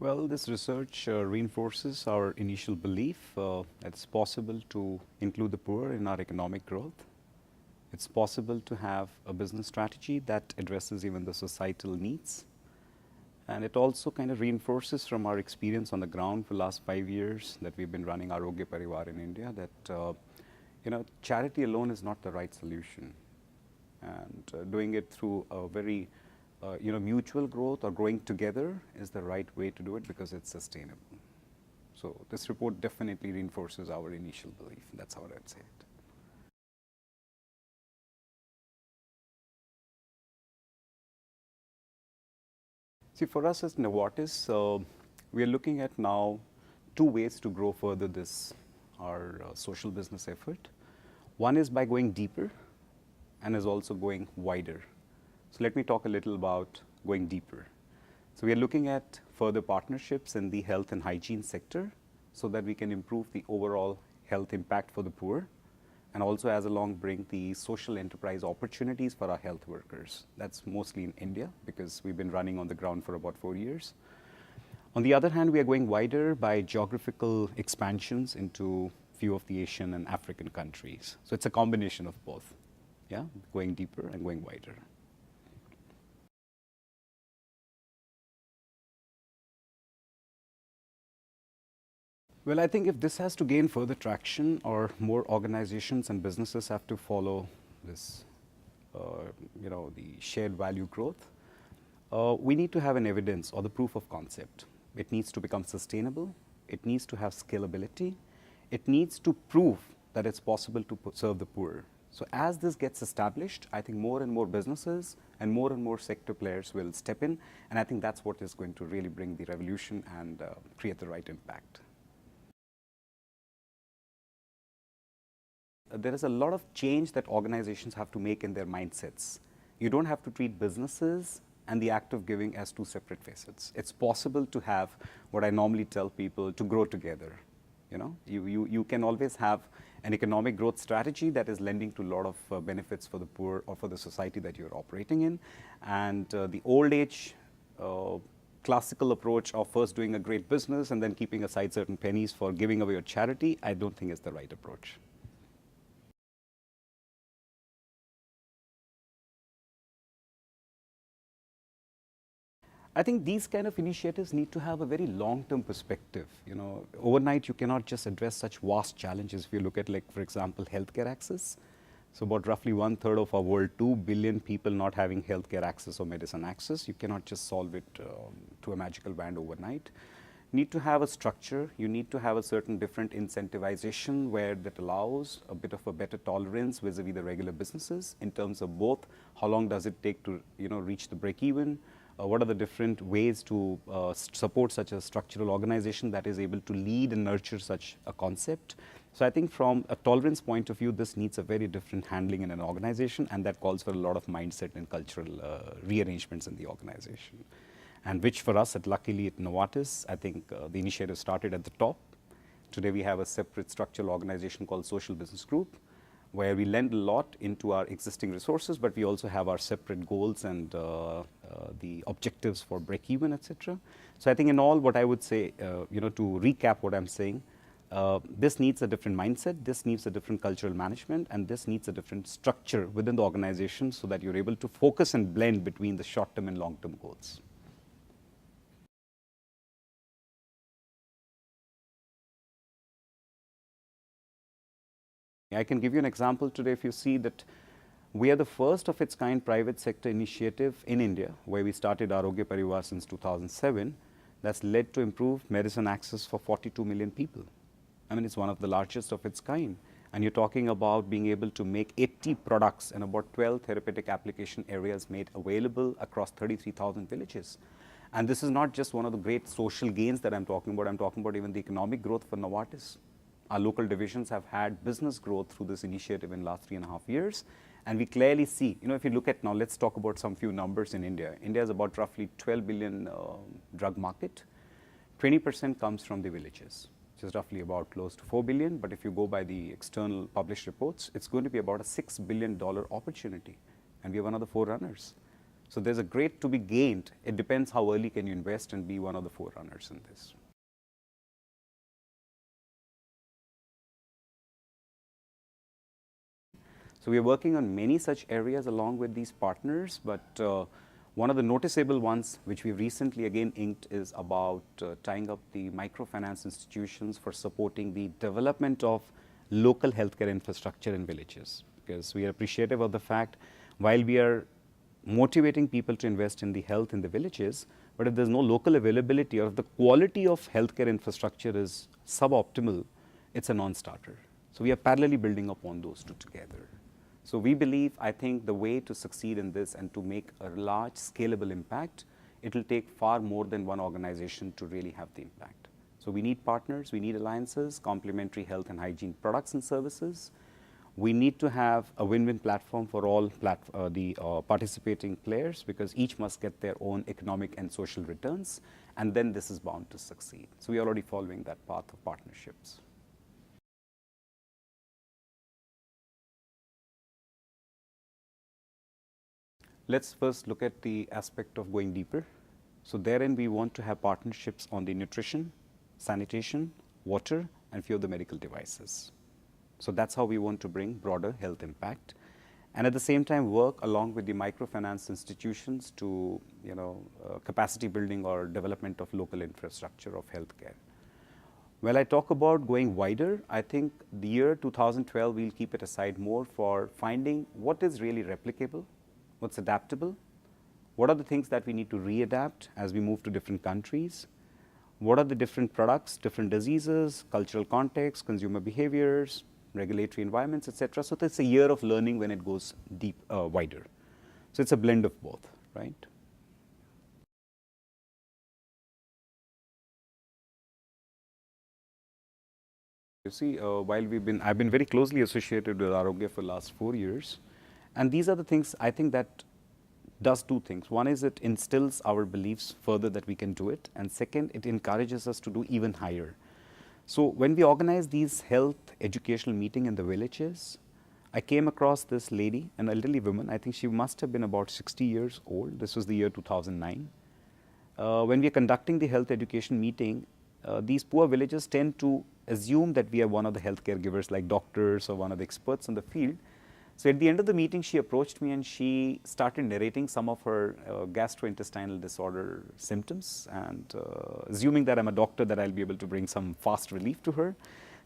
Well, this research reinforces our initial belief that it's possible to include the poor in our economic growth. It's possible to have a business strategy that addresses even the societal needs. And it also kind of reinforces from our experience on the ground for the last 5 years that we've been running Arogya Parivar in India that charity alone is not the right solution. And doing it through a very mutual growth or growing together is the right way to do it because it's sustainable. So this report definitely reinforces our initial belief. That's how I'd say it. See, for us as Novartis, we are looking at now two ways to grow further our social business effort. One is by going deeper and is also going wider. So let me talk a little about going deeper. So we are looking at further partnerships in the health and hygiene sector so that we can improve the overall health impact for the poor and also as along bring the social enterprise opportunities for our health workers. That's mostly in India because we've been running on the ground for about 4 years. On the other hand, we are going wider by geographical expansions into few of the Asian and African countries. So it's a combination of both, yeah, going deeper and going wider. Well, I think if this has to gain further traction or more organizations and businesses have to follow this, the shared value growth, we need to have an evidence or the proof of concept. It needs to become sustainable. It needs to have scalability. It needs to prove that it's possible to serve the poor. So as this gets established, I think more and more businesses and more sector players will step in. And I think that's what is going to really bring the revolution and create the right impact. There is a lot of change that organizations have to make in their mindsets. You don't have to treat businesses and the act of giving as two separate facets. It's possible to have what I normally tell people to grow together. You can always have an economic growth strategy that is lending to a lot of benefits for the poor or for the society that you're operating in. And the old age classical approach of first doing a great business and then keeping aside certain pennies for giving away your charity, I don't think is the right approach. I think these kind of initiatives need to have a very long-term perspective. Overnight you cannot just address such vast challenges. If you look at, like, for example, healthcare access. So about roughly 1/3 of our world, 2 billion people not having healthcare access or medicine access. You cannot just solve it to a magical wand overnight. Need to have a structure. You need to have a certain different incentivization where that allows a bit of a better tolerance vis-a-vis the regular businesses in terms of both how long does it take to reach the break even. What are the different ways to support such a structural organization that is able to lead and nurture such a concept. So I think from a tolerance point of view, this needs a very different handling in an organization, and that calls for a lot of mindset and cultural rearrangements in the organization. And which for us, luckily at Novartis, I think the initiative started at the top. Today we have a separate structural organization called Social Business Group, where we lend a lot into our existing resources, but we also have our separate goals and the objectives for break-even, etc. So I think in all, what I would say, to recap what I'm saying, this needs a different mindset, this needs a different cultural management, and this needs a different structure within the organization so that you're able to focus and blend between the short-term and long-term goals. I can give you an example today. If you see that we are the first of its kind private sector initiative in India, where we started Arogya Parivar since 2007, that's led to improved medicine access for 42 million people. I mean, it's one of the largest of its kind. And you're talking about being able to make 80 products and about 12 therapeutic application areas made available across 33,000 villages. And this is not just one of the great social gains that I'm talking about even the economic growth for Novartis. Our local divisions have had business growth through this initiative in the last 3.5 years. And we clearly see, if you look at now, let's talk about some few numbers in India. India is about roughly 12 billion drug market. 20% comes from the villages, which is roughly about close to 4 billion. But if you go by the external published reports, it's going to be about a $6 billion opportunity. And we are one of the forerunners. So there's a great to be gained. It depends how early can you invest and be one of the forerunners in this. So we are working on many such areas along with these partners, but one of the noticeable ones which we've recently again inked is about tying up the microfinance institutions for supporting the development of local healthcare infrastructure in villages. Because we are appreciative of the fact, while we are motivating people to invest in the health in the villages, but if there's no local availability or if the quality of healthcare infrastructure is suboptimal, it's a non-starter. So we are parallelly building upon those two together. So we believe, I think, the way to succeed in this and to make a large scalable impact, it will take far more than one organization to really have the impact. So we need partners, we need alliances, complementary health and hygiene products and services. We need to have a win-win platform for all participating players, because each must get their own economic and social returns, and then this is bound to succeed. So we are already following that path of partnerships. Let's first look at the aspect of going deeper. So therein we want to have partnerships on the nutrition, sanitation, water, and few of the medical devices. So that's how we want to bring broader health impact, and at the same time work along with the microfinance institutions to capacity building or development of local infrastructure of healthcare. When I talk about going wider, I think the year 2012 we'll keep it aside more for finding what is really replicable, what's adaptable, what are the things that we need to readapt as we move to different countries, what are the different products, different diseases, cultural contexts, consumer behaviors, regulatory environments, etc. So it's a year of learning when it goes deep, wider. So it's a blend of both, right? You see, while I've been very closely associated with Arogya for the last 4 years, and these are the things I think that does two things. One is it instills our beliefs further that we can do it, and second, it encourages us to do even higher. So when we organize these health educational meeting in the villages, I came across this lady, an elderly woman. I think she must have been about 60 years old. This was the year 2009. When we are conducting the health education meeting, these poor villagers tend to assume that we are one of the healthcare givers, like doctors or one of the experts in the field. So at the end of the meeting, she approached me and she started narrating some of her gastrointestinal disorder symptoms, and assuming that I'm a doctor, that I'll be able to bring some fast relief to her.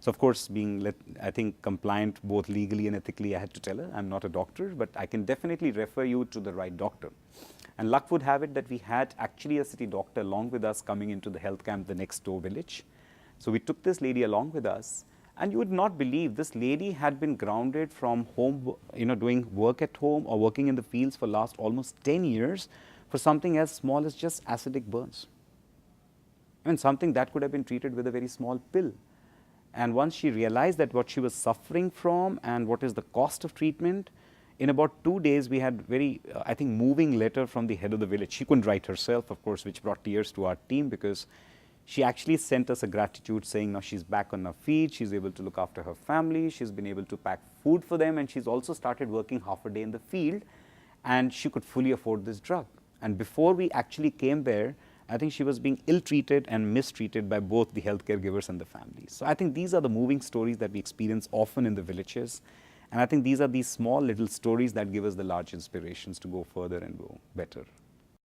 So of course, being, I think, compliant both legally and ethically, I had to tell her, I'm not a doctor, but I can definitely refer you to the right doctor. And luck would have it that we had actually a city doctor along with us coming into the health camp the next door village. So we took this lady along with us. And you would not believe, this lady had been grounded from home, doing work at home or working in the fields for last almost 10 years for something as small as just acidic burns. I mean, something that could have been treated with a very small pill. And once she realized that what she was suffering from and what is the cost of treatment, in about 2 days, we had very, I think, moving letter from the head of the village. She couldn't write herself, of course, which brought tears to our team, because she actually sent us a gratitude saying now she's back on her feet, she's able to look after her family, she's been able to pack food for them, and she's also started working half a day in the field, and she could fully afford this drug. And before we actually came there, I think she was being ill-treated and mistreated by both the healthcare givers and the families. So I think these are the moving stories that we experience often in the villages, and I think these are these small little stories that give us the large inspirations to go further and go better.